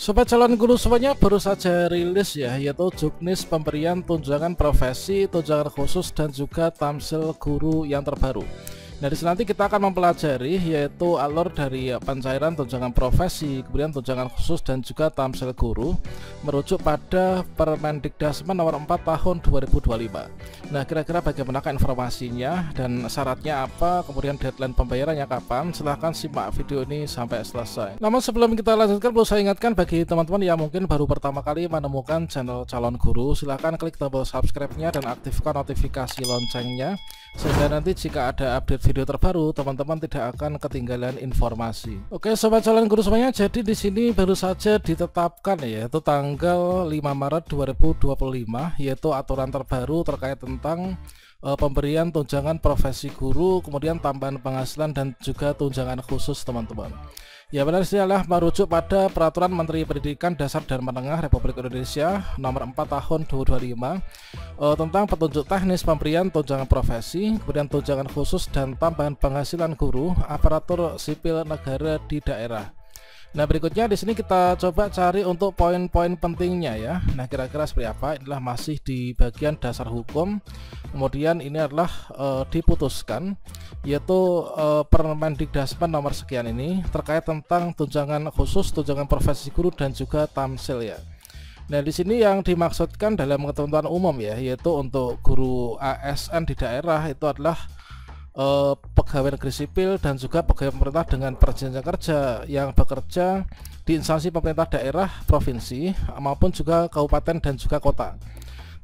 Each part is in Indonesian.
Sobat calon guru semuanya, baru saja rilis ya, yaitu juknis pemberian tunjangan profesi, tunjangan khusus dan juga tamsil guru yang terbaru. Nah, di sini nanti kita akan mempelajari yaitu alur dari pencairan tunjangan profesi, kemudian tunjangan khusus dan juga tamsil guru merujuk pada Permendikdasmen nomor 4 tahun 2025. Nah, kira-kira bagaimanakah informasinya dan syaratnya apa, kemudian deadline pembayarannya kapan? Silahkan simak video ini sampai selesai. Namun sebelum kita lanjutkan, perlu saya ingatkan bagi teman-teman yang mungkin baru pertama kali menemukan channel calon guru, silahkan klik tombol subscribe-nya dan aktifkan notifikasi loncengnya, sehingga nanti jika ada update video terbaru, teman-teman tidak akan ketinggalan informasi. Oke, sobat calon guru semuanya, jadi di sini baru saja ditetapkan yaitu tanggal 5 Maret 2025, yaitu aturan terbaru terkait tentang pemberian tunjangan profesi guru, kemudian tambahan penghasilan dan juga tunjangan khusus, teman-teman. Ya, benar, adalah merujuk pada Peraturan Menteri Pendidikan Dasar dan Menengah Republik Indonesia nomor 4 tahun 2025 tentang petunjuk teknis pemberian tunjangan profesi, kemudian tunjangan khusus dan tambahan penghasilan guru aparatur sipil negara di daerah. Nah, berikutnya di sini kita coba cari untuk poin-poin pentingnya ya. Nah, kira-kira seperti apa? Inilah masih di bagian dasar hukum. Kemudian ini adalah diputuskan yaitu Permendikdasmen nomor sekian ini terkait tentang tunjangan khusus, tunjangan profesi guru dan juga tamsil ya. Nah, di sini yang dimaksudkan dalam ketentuan umum ya, yaitu untuk guru ASN di daerah itu adalah pegawai negeri sipil dan juga pegawai pemerintah dengan perjanjian kerja yang bekerja di instansi pemerintah daerah, provinsi maupun juga kabupaten dan juga kota.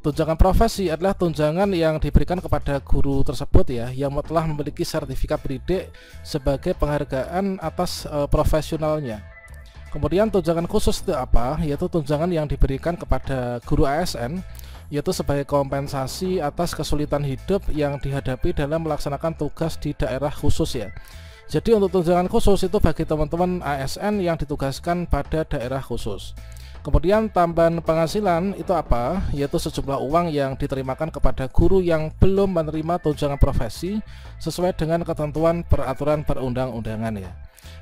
Tunjangan profesi adalah tunjangan yang diberikan kepada guru tersebut ya, yang telah memiliki sertifikat pendidik sebagai penghargaan atas profesionalnya. Kemudian tunjangan khusus itu apa? Yaitu tunjangan yang diberikan kepada guru ASN, yaitu sebagai kompensasi atas kesulitan hidup yang dihadapi dalam melaksanakan tugas di daerah khusus ya. Jadi untuk tunjangan khusus itu bagi teman-teman ASN yang ditugaskan pada daerah khusus. Kemudian tambahan penghasilan itu apa? Yaitu sejumlah uang yang diterimakan kepada guru yang belum menerima tunjangan profesi sesuai dengan ketentuan peraturan perundang-undangan ya.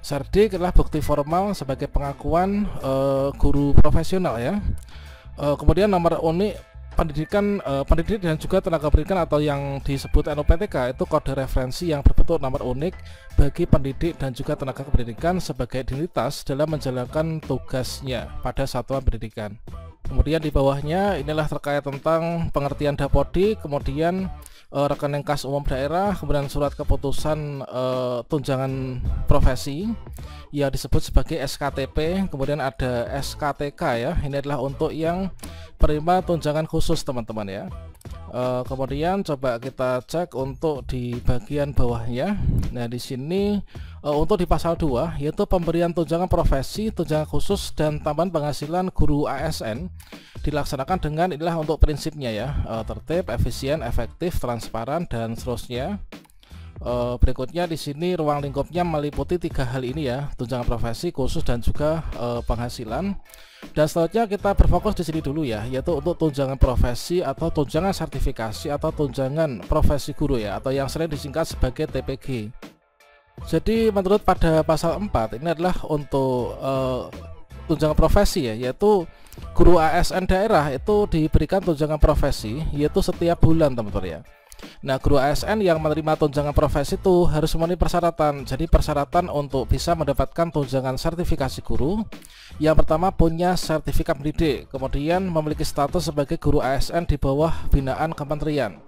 Sardik adalah bukti formal sebagai pengakuan guru profesional ya. Kemudian nomor unik pendidik dan juga tenaga pendidikan atau yang disebut NUPTK itu kode referensi yang berbentuk nomor unik bagi pendidik dan juga tenaga pendidikan sebagai identitas dalam menjalankan tugasnya pada satuan pendidikan. Kemudian di bawahnya inilah terkait tentang pengertian Dapodi, kemudian rekening kas umum daerah, kemudian surat keputusan tunjangan profesi yang disebut sebagai SKTP, kemudian ada SKTK ya. Ini adalah untuk yang penerima tunjangan khusus, teman-teman ya. Kemudian coba kita cek untuk di bagian bawahnya. Nah, di sini untuk di pasal 2 yaitu pemberian tunjangan profesi, tunjangan khusus dan tambahan penghasilan guru ASN dilaksanakan dengan inilah untuk prinsipnya ya, tertib, efisien, efektif, transparan dan seterusnya. Berikutnya di sini ruang lingkupnya meliputi 3 hal ini ya, tunjangan profesi, khusus dan juga penghasilan. Dan selanjutnya kita berfokus di sini dulu ya, yaitu untuk tunjangan profesi atau tunjangan sertifikasi atau tunjangan profesi guru ya, atau yang sering disingkat sebagai TPG. Jadi menurut pada pasal 4 ini adalah untuk tunjangan profesi ya, yaitu guru ASN daerah itu diberikan tunjangan profesi yaitu setiap bulan, teman-teman ya. Nah, guru ASN yang menerima tunjangan profesi itu harus memenuhi persyaratan. Jadi persyaratan untuk bisa mendapatkan tunjangan sertifikasi guru, yang pertama punya sertifikat pendidik, kemudian memiliki status sebagai guru ASN di bawah binaan kementerian.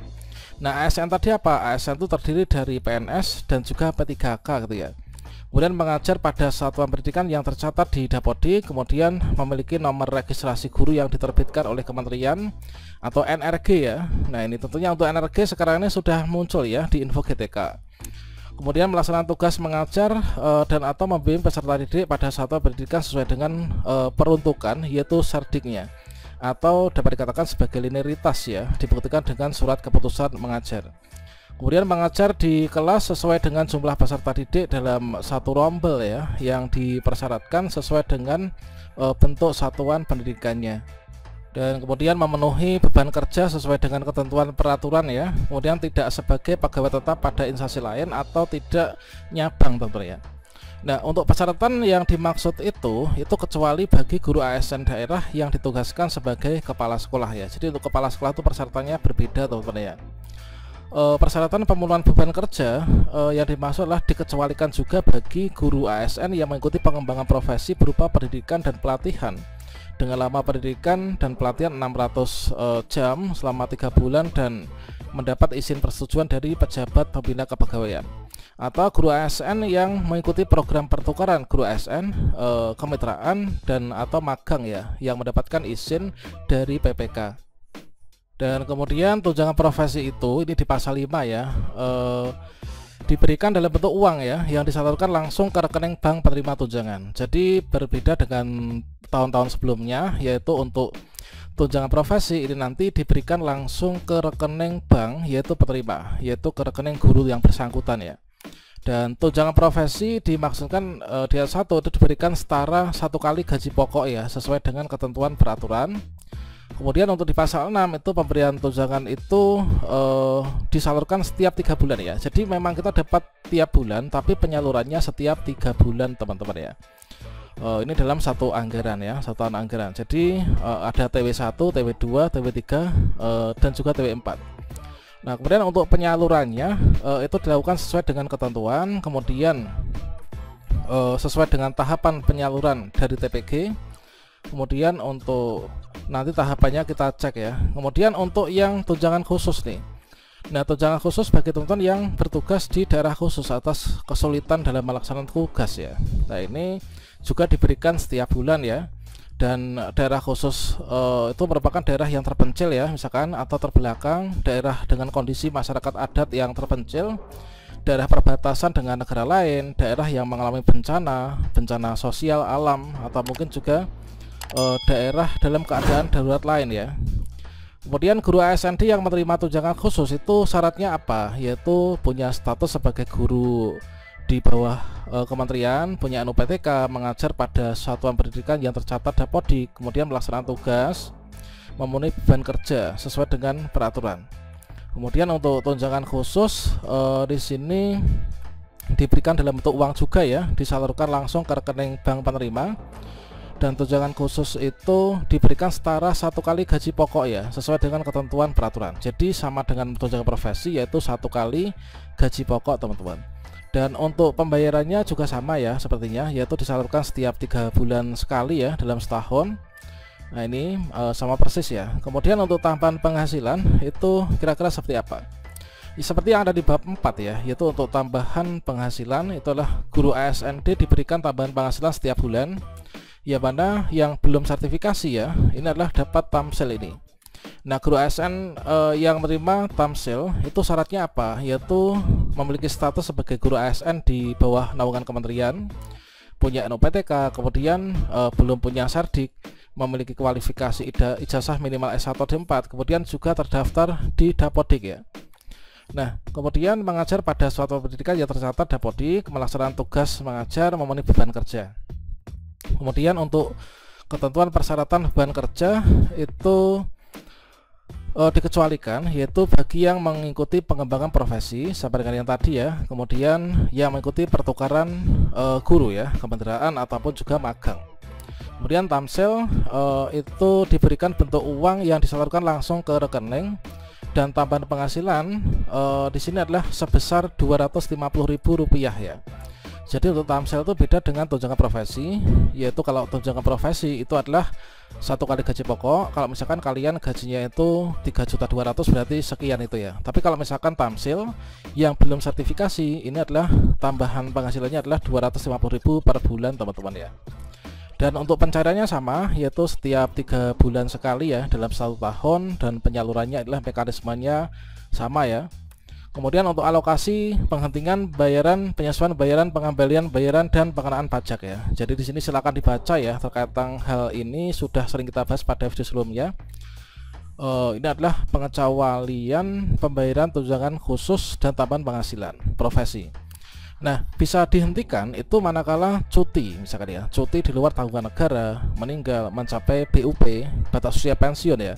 Nah, ASN tadi apa? ASN itu terdiri dari PNS dan juga P3K gitu ya. Kemudian mengajar pada satuan pendidikan yang tercatat di Dapodi, kemudian memiliki nomor registrasi guru yang diterbitkan oleh kementerian atau NRG ya. Nah, ini tentunya untuk NRG sekarang ini sudah muncul ya di info GTK. Kemudian melaksanakan tugas mengajar dan atau membimbing peserta didik pada satuan pendidikan sesuai dengan peruntukan yaitu serdiknya, atau dapat dikatakan sebagai linearitas ya, dibuktikan dengan surat keputusan mengajar. Kemudian mengajar di kelas sesuai dengan jumlah peserta didik dalam satu rombel ya, yang dipersyaratkan sesuai dengan bentuk satuan pendidikannya. Dan kemudian memenuhi beban kerja sesuai dengan ketentuan peraturan ya. Kemudian tidak sebagai pegawai tetap pada instansi lain atau tidak nyabang, teman-teman ya. Nah, untuk persyaratan yang dimaksud itu kecuali bagi guru ASN daerah yang ditugaskan sebagai kepala sekolah ya. Jadi untuk kepala sekolah itu persyaratannya berbeda teman-teman ya. Persyaratan pemenuhan beban kerja yang dimaksud adalah dikecualikan juga bagi guru ASN yang mengikuti pengembangan profesi berupa pendidikan dan pelatihan dengan lama pendidikan dan pelatihan 600 jam selama 3 bulan dan mendapat izin persetujuan dari pejabat pembina kepegawaian, atau guru ASN yang mengikuti program pertukaran guru ASN, kemitraan dan atau magang ya, yang mendapatkan izin dari PPK. Dan kemudian tunjangan profesi itu ini di pasal 5 ya, diberikan dalam bentuk uang ya, yang disalurkan langsung ke rekening bank penerima tunjangan. Jadi berbeda dengan tahun-tahun sebelumnya, yaitu untuk tunjangan profesi ini nanti diberikan langsung ke rekening bank yaitu penerima, yaitu ke rekening guru yang bersangkutan ya. Dan tunjangan profesi dimaksudkan di ayat 1 itu diberikan setara 1 kali gaji pokok ya, sesuai dengan ketentuan peraturan. Kemudian untuk di pasal 6 itu pemberian tunjangan itu disalurkan setiap 3 bulan ya. Jadi memang kita dapat tiap bulan, tapi penyalurannya setiap 3 bulan teman-teman ya. Ini dalam satu anggaran ya, satuan anggaran. Jadi ada TW1, TW2, TW3 dan juga TW4. Nah, kemudian untuk penyalurannya itu dilakukan sesuai dengan ketentuan, kemudian sesuai dengan tahapan penyaluran dari TPG. Kemudian untuk nanti tahapannya kita cek ya. Kemudian untuk yang tunjangan khusus nih. Nah, tunjangan khusus bagi teman-teman yang bertugas di daerah khusus atas kesulitan dalam melaksanakan tugas ya. Nah, ini juga diberikan setiap bulan ya. Dan daerah khusus itu merupakan daerah yang terpencil ya, misalkan, atau terbelakang, daerah dengan kondisi masyarakat adat yang terpencil, daerah perbatasan dengan negara lain, daerah yang mengalami bencana sosial alam, atau mungkin juga daerah dalam keadaan darurat lain ya. Kemudian guru ASND yang menerima tunjangan khusus itu syaratnya apa? Yaitu punya status sebagai guru di bawah kementerian, punya NUPTK, mengajar pada satuan pendidikan yang tercatat Dapodik, kemudian melaksanakan tugas, memenuhi beban kerja sesuai dengan peraturan. Kemudian untuk tunjangan khusus di sini diberikan dalam bentuk uang juga ya, disalurkan langsung ke rekening bank penerima. Dan tunjangan khusus itu diberikan setara 1 kali gaji pokok ya, sesuai dengan ketentuan peraturan. Jadi sama dengan tunjangan profesi, yaitu 1 kali gaji pokok teman-teman. Dan untuk pembayarannya juga sama ya sepertinya, yaitu disalurkan setiap 3 bulan sekali ya dalam setahun. Nah, ini sama persis ya. Kemudian untuk tambahan penghasilan itu kira-kira seperti apa? Seperti yang ada di bab 4 ya, yaitu untuk tambahan penghasilan itulah guru ASND diberikan tambahan penghasilan setiap bulan. Ya, mana yang belum sertifikasi ya, ini adalah dapat tamsil ini. Nah, guru ASN yang menerima tamsil itu syaratnya apa? Yaitu memiliki status sebagai guru ASN di bawah naungan kementerian, punya NUPTK, kemudian belum punya sardik, memiliki kualifikasi ijazah minimal S1 D4, kemudian juga terdaftar di Dapodik ya. Nah, kemudian mengajar pada suatu pendidikan yang tercatat Dapodik, melaksanakan tugas mengajar, memenuhi beban kerja. Kemudian untuk ketentuan persyaratan beban kerja itu dikecualikan, yaitu bagi yang mengikuti pengembangan profesi sama dengan yang tadi ya, kemudian yang mengikuti pertukaran guru ya, kementerian ataupun juga magang. Kemudian tamsil itu diberikan bentuk uang yang disalurkan langsung ke rekening, dan tambahan penghasilan di sini adalah sebesar Rp250.000 ya. Jadi untuk tamsil itu beda dengan tunjangan profesi, yaitu kalau tunjangan profesi itu adalah 1 kali gaji pokok. Kalau misalkan kalian gajinya itu 3.200.000 berarti sekian itu ya. Tapi kalau misalkan tamsil yang belum sertifikasi, ini adalah tambahan penghasilannya adalah 250.000 per bulan teman-teman ya. Dan untuk pencairannya sama, yaitu setiap 3 bulan sekali ya dalam 1 tahun, dan penyalurannya adalah mekanismenya sama ya. Kemudian untuk alokasi, penghentian bayaran, penyesuaian bayaran, pengembalian bayaran, dan pengenaan pajak ya. Jadi di sini silakan dibaca ya terkait hal ini, sudah sering kita bahas pada video sebelumnya. Ini adalah pengecualian pembayaran tunjangan khusus dan tambahan penghasilan profesi. Nah, bisa dihentikan itu manakala cuti, misalkan ya, cuti di luar tanggungan negara, meninggal, mencapai BUP, batas usia pensiun ya.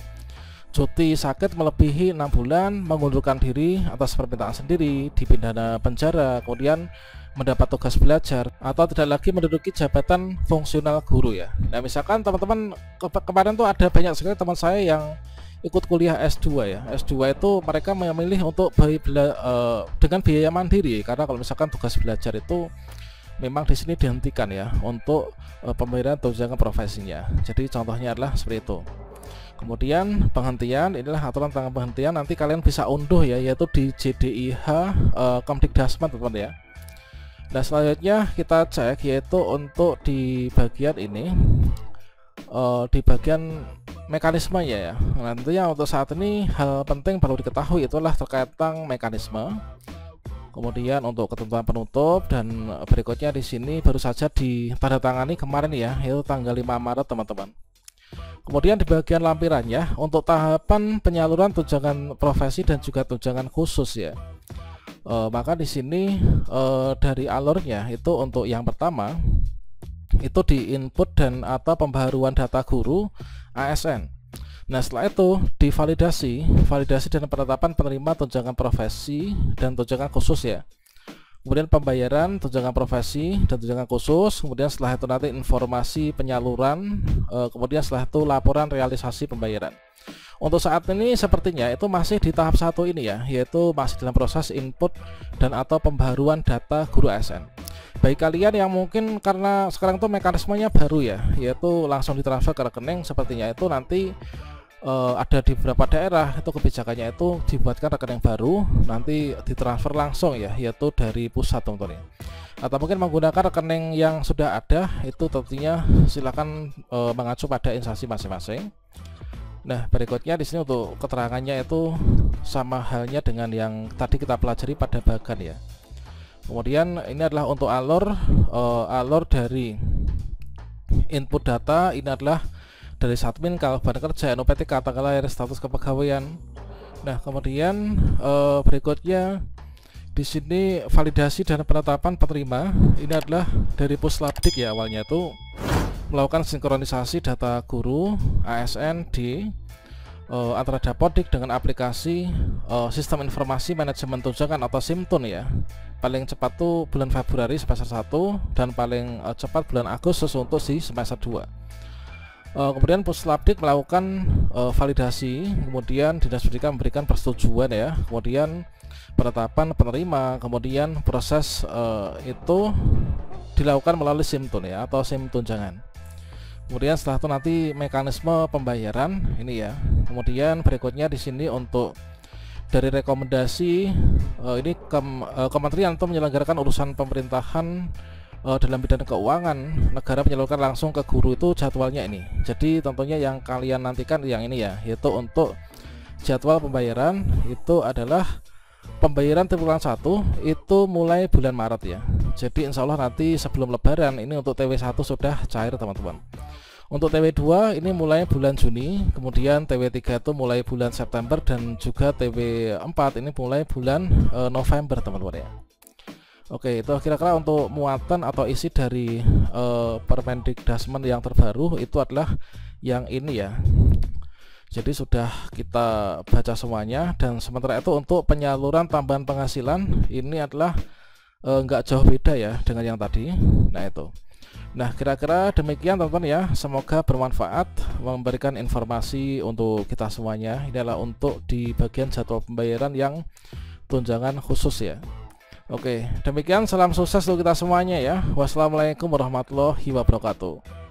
Cuti sakit melebihi 6 bulan, mengundurkan diri atas permintaan sendiri, dipidana penjara, kemudian mendapat tugas belajar atau tidak lagi menduduki jabatan fungsional guru ya. Nah, misalkan teman-teman kemarin tuh ada banyak sekali teman saya yang ikut kuliah S2 ya. S2 itu mereka memilih untuk dengan biaya mandiri, karena kalau misalkan tugas belajar itu memang di sini dihentikan ya untuk pembayaran tunjangan profesinya. Jadi contohnya adalah seperti itu. Kemudian penghentian, inilah aturan tentang penghentian, nanti kalian bisa unduh ya, yaitu di JDIH Kemdikdasmen teman-teman ya. Nah, selanjutnya kita cek yaitu untuk di bagian ini, di bagian mekanismenya ya. Nah, tentunya untuk saat ini hal penting perlu diketahui itulah terkait tentang mekanisme. Kemudian untuk ketentuan penutup, dan berikutnya di sini baru saja ditandatangani kemarin ya, yaitu tanggal 5 Maret teman-teman. Kemudian di bagian lampirannya untuk tahapan penyaluran tunjangan profesi dan juga tunjangan khusus ya. Maka di sini dari alurnya itu untuk yang pertama itu di input dan atau pembaharuan data guru ASN. Nah, setelah itu validasi dan penetapan penerima tunjangan profesi dan tunjangan khusus ya. Kemudian pembayaran tunjangan profesi dan tunjangan khusus, kemudian setelah itu nanti informasi penyaluran, kemudian setelah itu laporan realisasi pembayaran. Untuk saat ini sepertinya itu masih di tahap 1 ini ya, yaitu masih dalam proses input dan atau pembaharuan data guru ASN. Bagi kalian yang mungkin karena sekarang itu mekanismenya baru ya, yaitu langsung ditransfer ke rekening, sepertinya itu nanti ada di beberapa daerah itu kebijakannya itu dibuatkan rekening baru, nanti ditransfer langsung ya, yaitu dari pusat teman-teman ya. Atau mungkin menggunakan rekening yang sudah ada, itu tentunya silakan mengacu pada instansi masing-masing. Nah, berikutnya di sini untuk keterangannya itu sama halnya dengan yang tadi kita pelajari pada bagan ya. Kemudian ini adalah untuk alur dari input data, ini adalah dari Satmin Kabupaten Kerja NUPTK tanggal lahir status kepegawaian. Nah, kemudian berikutnya di sini validasi dan penetapan penerima, ini adalah dari Puslabdik ya, awalnya itu melakukan sinkronisasi data guru ASN di antara Dapodik dengan aplikasi sistem informasi manajemen tunjangan atau SIMTUN ya. Paling cepat tuh bulan Februari semester 1 dan paling cepat bulan Agustus untuk si semester 2. Kemudian Puslabdik melakukan validasi, kemudian Dinas Pendidikan memberikan persetujuan ya, kemudian penetapan penerima, kemudian proses itu dilakukan melalui SIMTUN ya atau SIM tunjangan. Kemudian setelah itu nanti mekanisme pembayaran ini ya. Kemudian berikutnya di sini untuk dari rekomendasi ini kementerian untuk menyelenggarakan urusan pemerintahan dalam bidang keuangan negara menyalurkan langsung ke guru, itu jadwalnya ini. Jadi tentunya yang kalian nantikan yang ini ya, yaitu untuk jadwal pembayaran itu adalah pembayaran triwulan 1 itu mulai bulan Maret ya. Jadi insya Allah nanti sebelum lebaran ini untuk TW1 sudah cair teman-teman. Untuk TW2 ini mulai bulan Juni, kemudian TW3 itu mulai bulan September, dan juga TW4 ini mulai bulan November teman-teman ya. Oke, itu kira-kira untuk muatan atau isi dari Permendikdasmen yang terbaru itu adalah yang ini ya. Jadi sudah kita baca semuanya, dan sementara itu untuk penyaluran tambahan penghasilan ini adalah nggak jauh beda ya dengan yang tadi. Nah itu. Nah, kira-kira demikian teman-teman ya. Semoga bermanfaat, memberikan informasi untuk kita semuanya. Ini adalah untuk di bagian jadwal pembayaran yang tunjangan khusus ya. Oke, demikian, salam sukses untuk kita semuanya ya. Wassalamualaikum warahmatullahi wabarakatuh.